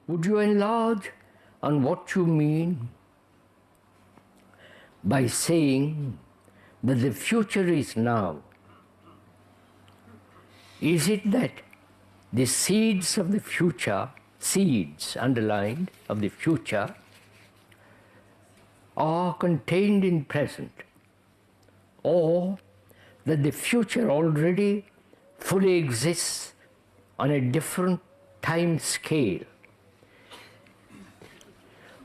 Would you enlarge on what you mean by saying that the future is now? Is it that the seeds of the future, seeds underlined of the future, are contained in present, or that the future already fully exists on a different time scale?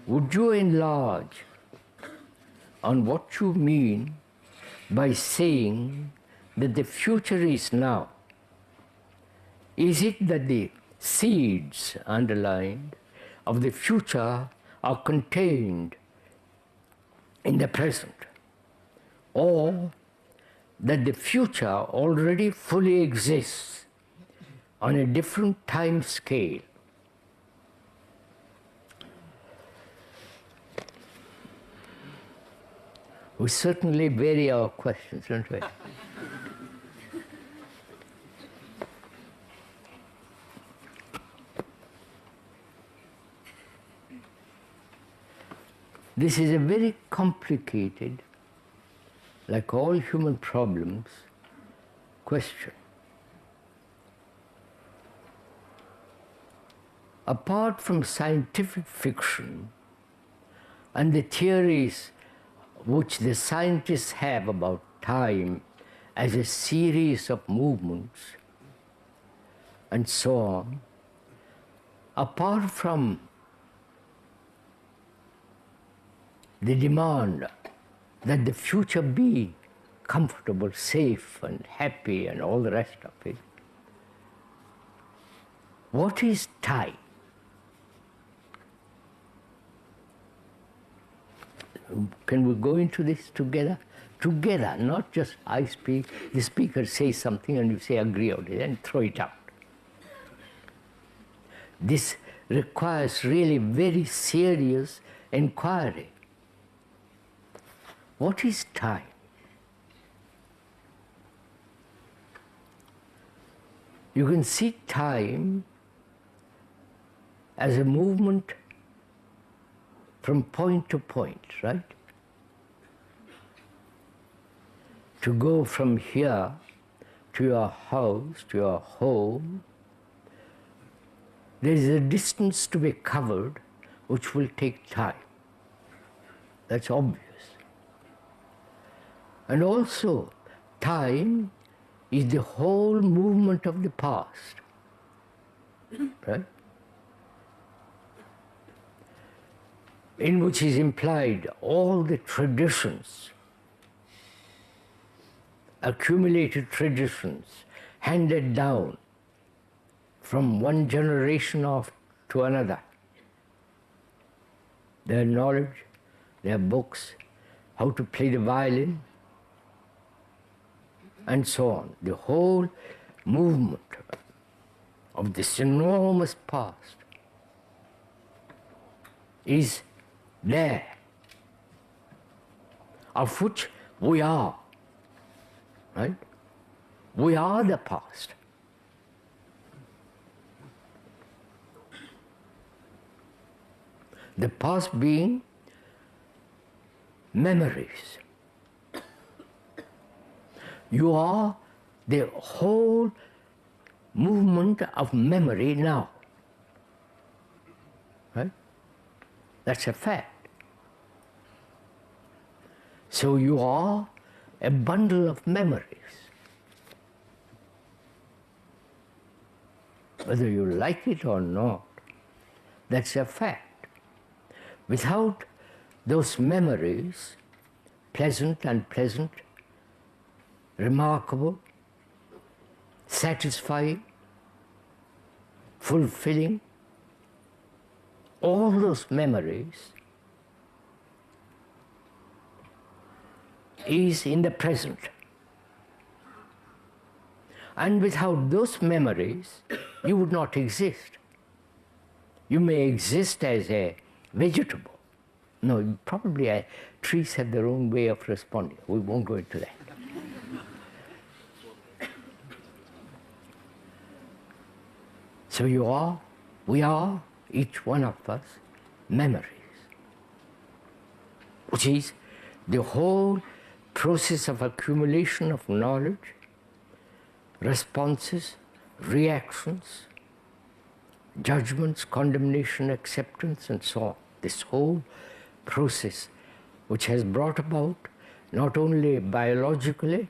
Would you enlarge on what you mean by saying that the future is now? Is it that the seeds underlined of the future are contained in the present, or that the future already fully exists on a different time scale? We certainly vary our questions, don't we? This is a very complicated, like all human problems, question. Apart from scientific fiction and the theories which the scientists have about time as a series of movements and so on, apart from the demand that the future be comfortable, safe and happy and all the rest of it, what is time? Can we go into this together? Together, not just I speak, the speaker says something and you say agree on it and throw it out. This requires really very serious inquiry. What is time? You can see time as a movement from point to point, right? To go from here to your house, to your home, there is a distance to be covered which will take time. That's obvious. And also, time is the whole movement of the past, right? In which is implied all the traditions, accumulated traditions, handed down from one generation to another. Their knowledge, their books, how to play the violin, and so on. The whole movement of this enormous past is there, of which we are, right? We are the past. The past being memories. You are the whole movement of memory now, right? That's a fact. So you are a bundle of memories. Whether you like it or not, that's a fact. Without those memories, pleasant, unpleasant, remarkable, satisfying, fulfilling, all those memories is in the present. And without those memories, you would not exist. You may exist as a vegetable. No, probably trees have their own way of responding. We won't go into that. So you are, we are each one of us, memories, which is the whole process of accumulation of knowledge, responses, reactions, judgments, condemnation, acceptance, and so on. This whole process which has brought about not only biologically,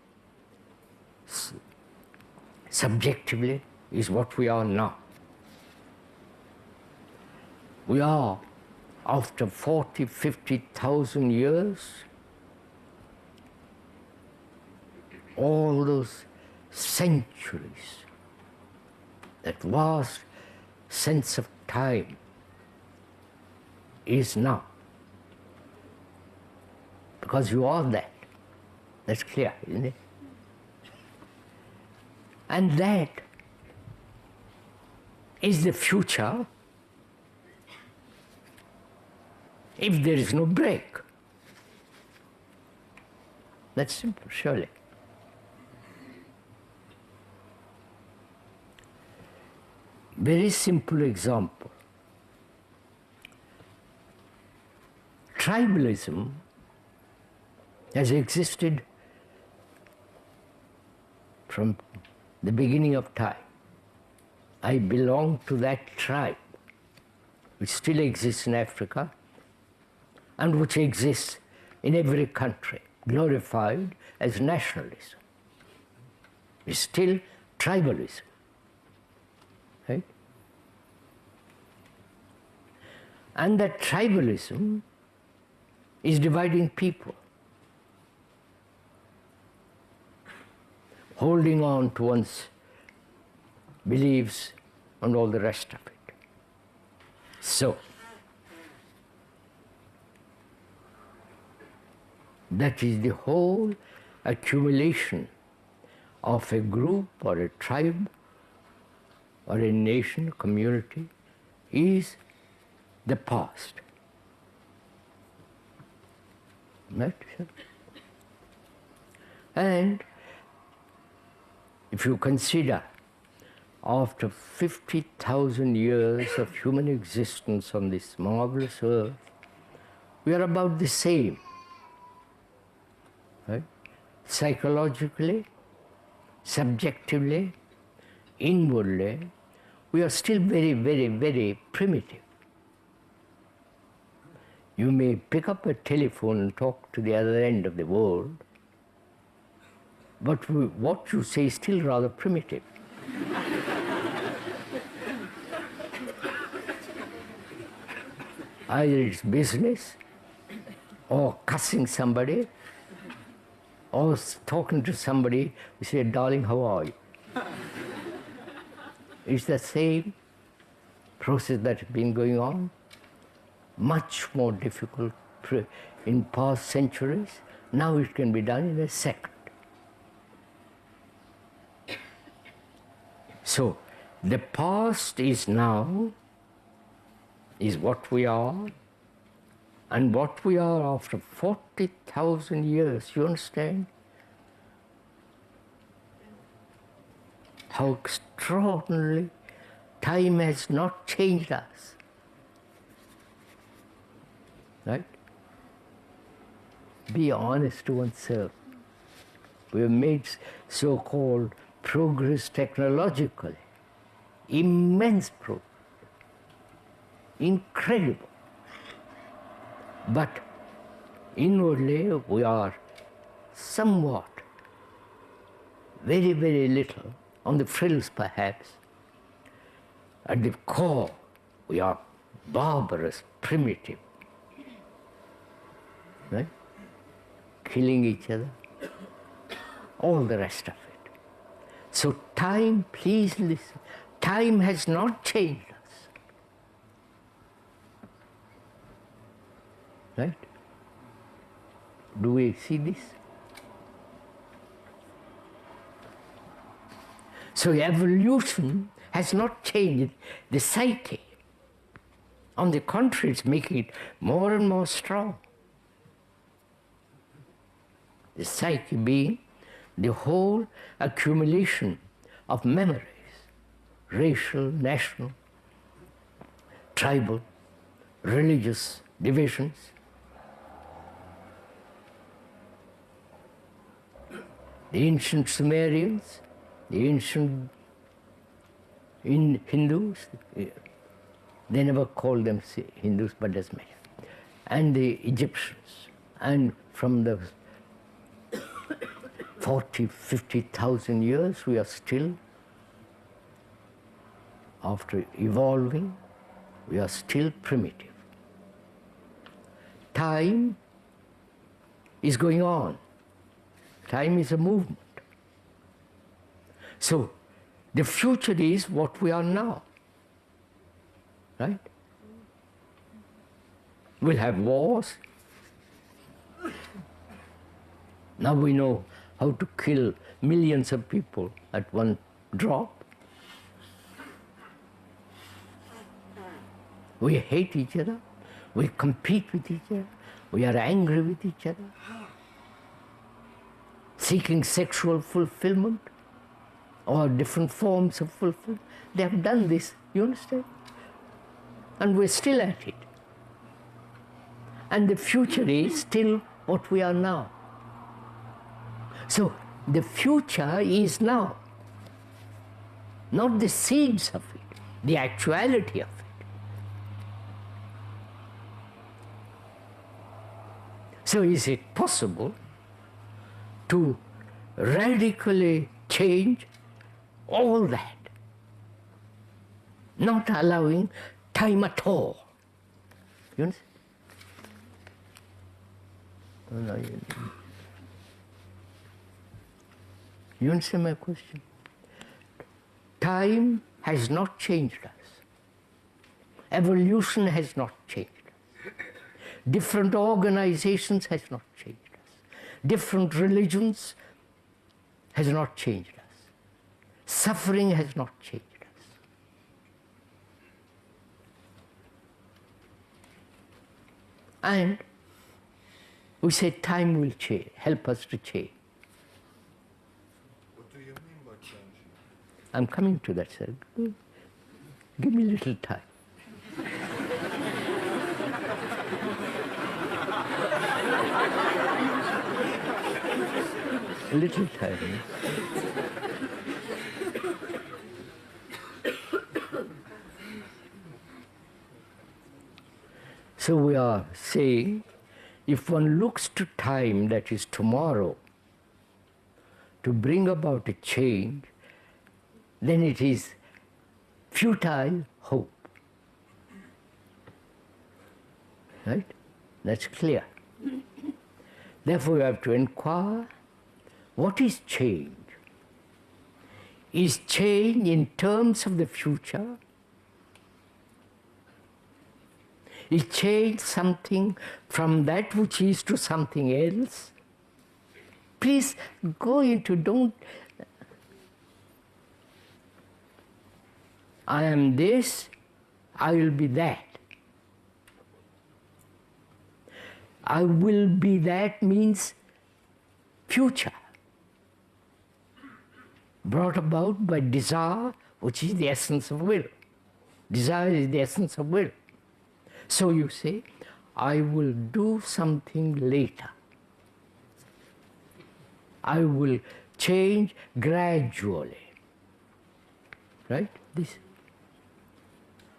subjectively, is what we are now. We are, after 40, 50,000 years, all those centuries, that vast sense of time is now. Because you are that. That's clear, isn't it? And that is the future if there is no break. That's simple, surely. Very simple example. Tribalism has existed from the beginning of time. I belong to that tribe which still exists in Africa and which exists in every country, glorified as nationalism. It's still tribalism. Right? And that tribalism is dividing people, holding on to one's beliefs and all the rest of it. So, that is the whole accumulation of a group or a tribe or a nation, community, is the past. Right? And if you consider, after 50,000 years of human existence on this marvelous earth, we are about the same. Right? Psychologically, subjectively, inwardly, we are still very, very, very primitive. You may pick up a telephone and talk to the other end of the world, but what you say is still rather primitive. Either it's business, or cussing somebody, or talking to somebody, you say, "Darling, how are you?" It's the same process that has been going on, much more difficult in past centuries. Now it can be done in a second. So, the past is now, is what we are, and what we are after 40,000 years, you understand? How extraordinarily time has not changed us. Right? Be honest to oneself. We have made so-called progress technologically, immense progress, incredible. But inwardly we are somewhat, very, very little, on the frills perhaps. At the core, we are barbarous, primitive. Right? Killing each other, all the rest of it. So time, please listen, time has not changed us. Right? Do we see this? So evolution has not changed the psyche. On the contrary, it's making it more and more strong. The psyche being the whole accumulation of memories, racial, national, tribal, religious divisions. The ancient Sumerians, the ancient Hindus, they never called them Hindus, but that's many. And the Egyptians. And from the 40, 50,000 years, we are still, after evolving, we are still primitive. Time is going on. Time is a movement. So, the future is what we are now. Right? We'll have wars. Now we know how to kill millions of people at one drop. We hate each other. We compete with each other. We are angry with each other. Seeking sexual fulfillment or different forms of fulfillment. They have done this, you understand? And we're still at it. And the future is still what we are now. So the future is now, not the seeds of it, the actuality of it. So is it possible to radically change all that, not allowing time at all? You understand? You understand my question? Time has not changed us. Evolution has not changed us. Different organizations has not changed us. Different religions has not changed us. Suffering has not changed us. And we say time will change, help us to change. What do you mean by changing? I'm coming to that, sir. Give me a little time. A little time. So we are saying, if one looks to time, that is tomorrow, to bring about a change, then it is futile hope. Right? That's clear. Therefore, we have to inquire, what is change? Is change in terms of the future? Is change something from that which is to something else? Please go into, don't, I am this, I will be that. I will be that means future, brought about by desire, which is the essence of will. Desire is the essence of will. So you say, I will do something later. I will change gradually. Right? This.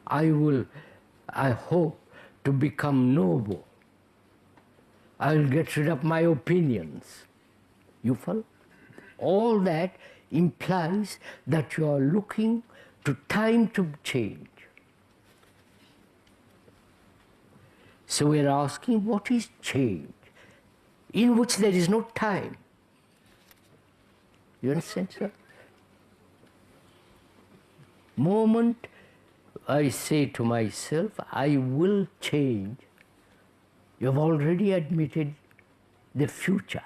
I hope to become noble. I'll get rid of my opinions. You follow? All that implies that you are looking to time to change. So we are asking, what is change? In which there is no time. You understand, sir? Moment I say to myself, I will change, you have already admitted the future.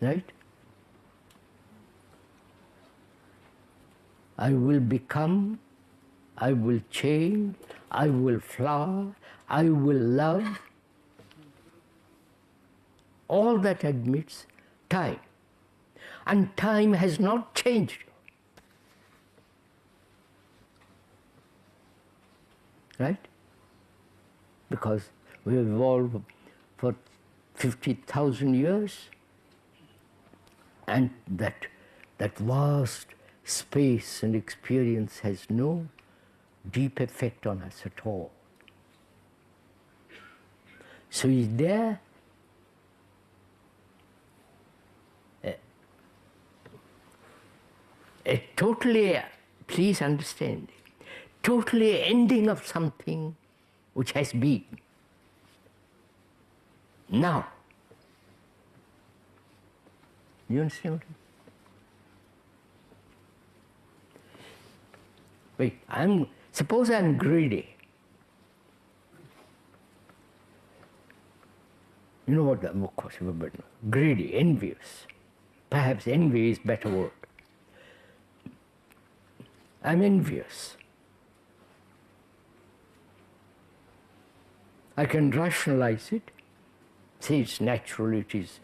Right? I will become, I will change, I will flower, I will love. All that admits time. And time has not changed you. right? Because we have evolved for 50,000 years, and that vast space and experience has no deep effect on us at all. So is there a totally, please understand, totally ending of something which has been. Now, you understand what I mean? Wait, suppose I'm greedy. You know what, of course, greedy, envious. Perhaps envy is a better word. I'm envious. I can rationalize it, say it's natural, it is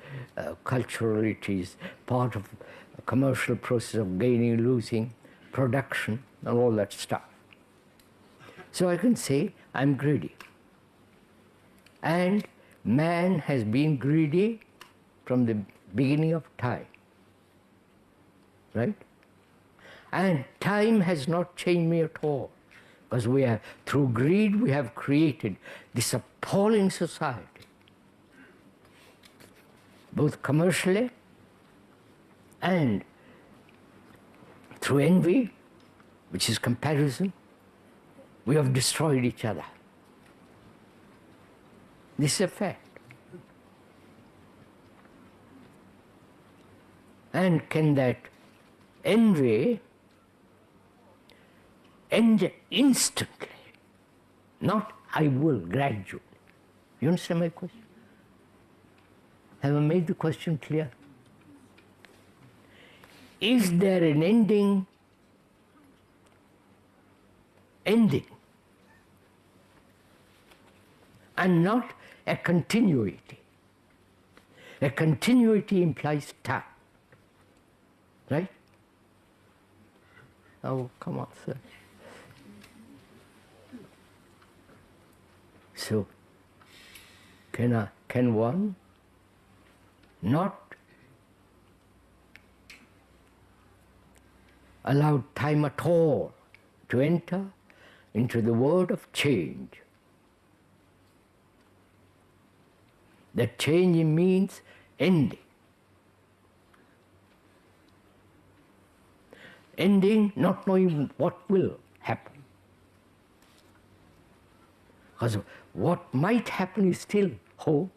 cultural, it is part of a commercial process of gaining, losing, production, and all that stuff. So I can say I'm greedy. And man has been greedy from the beginning of time, right? And time has not changed me at all, because we have, through greed, we have created this appalling society, both commercially and through envy, which is comparison. We have destroyed each other. This is a fact. And can that envy end instantly? Not I will, gradually. You understand my question? Have I made the question clear? Is there an ending? And not a continuity. A continuity implies time. Right? Oh, come on, sir. So, can one not allow time at all to enter into the world of change? That change means ending. Ending, not knowing what will happen. Because what might happen is still hope,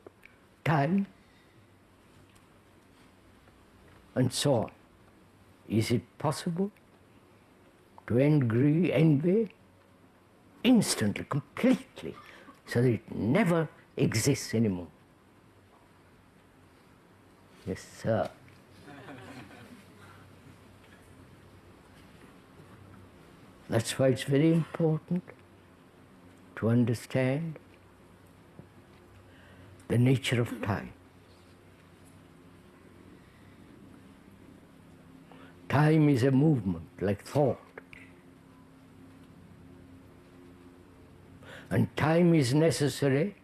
time, and so on. Is it possible to end greed, envy instantly, completely, so that it never exists anymore? Yes, sir. That's why it's very important to understand the nature of time. Time is a movement, like thought. And time is necessary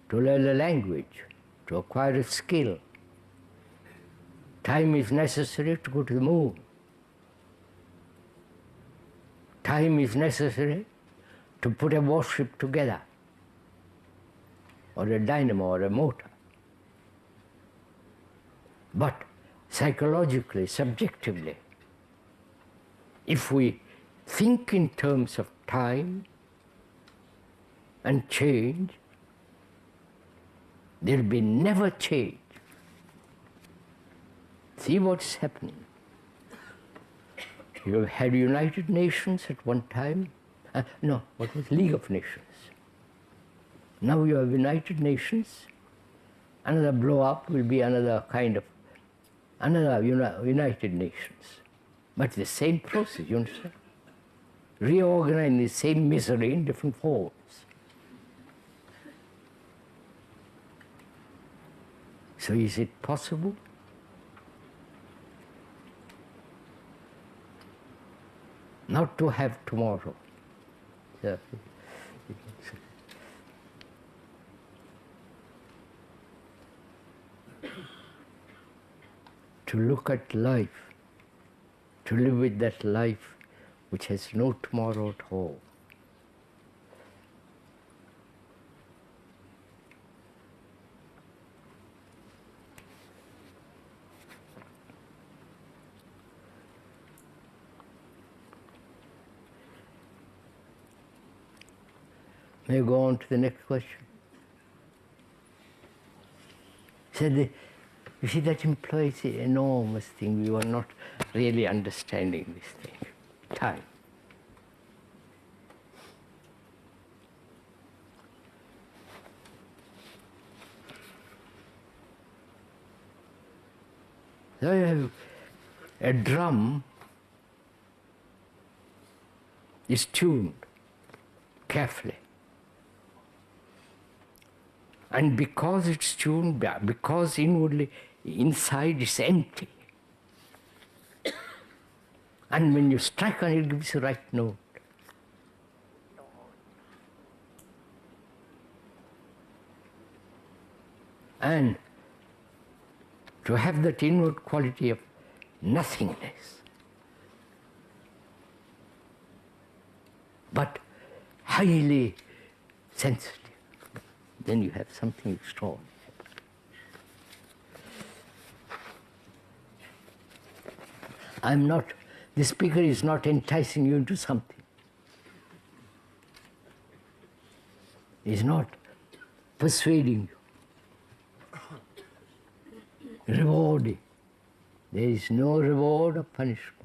to learn a language, to acquire a skill. Time is necessary to go to the moon. Time is necessary to put a warship together, or a dynamo, or a motor. But psychologically, subjectively, if we think in terms of time and change, there will be never change. See what's happening. You had United Nations at one time. No, what was League of Nations? Now you have United Nations. Another blow-up will be another kind of, another United Nations. But the same process, you understand? Reorganizing the same misery in different forms. So is it possible? Not to have tomorrow. To look at life, to live with that life which has no tomorrow at all. May I go on to the next question? Said, you see, that implies an enormous thing. We were not really understanding this thing. Time. So you have a drum is tuned carefully. And because it's tuned, because inwardly, inside it's empty. And when you strike on it, it gives the right note. And to have that inward quality of nothingness, but highly sensitive, then you have something extraordinary. The speaker is not enticing you into something. He's not persuading you, rewarding. There is no reward or punishment.